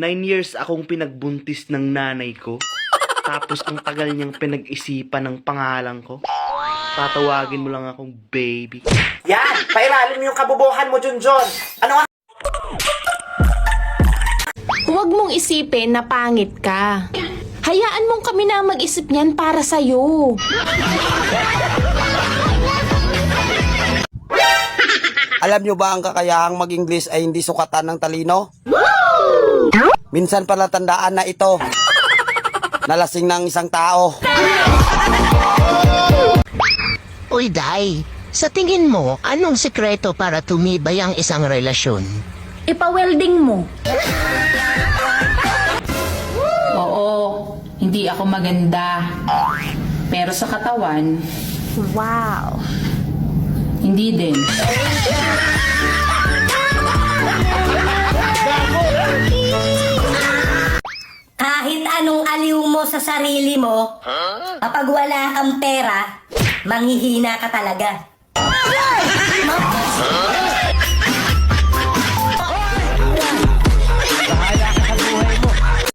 9 years akong pinagbuntis ng nanay ko. Tapos ang tagal niyang pinag-isipan ng pangalan ko. Tatawagin mo lang akong baby. Yan! Pairalim yung kabubuhan mo, Junjun! Ano nga? Huwag mong isipin na pangit ka. Hayaan mong kami na mag-isip niyan para sa'yo. Alam nyo ba ang kakayahang mag-English ay hindi sukatan ng talino? Minsan pala tandaan na ito. Nalasing ng isang tao. Uy, Day, sa tingin mo, anong sekreto para tumibay ang isang relasyon? Ipa-welding mo. Oo, hindi ako maganda. Pero sa katawan, Wow. hindi din. Kahit anong aliw mo sa sarili mo, kapag wala kang pera, manghihina ka talaga.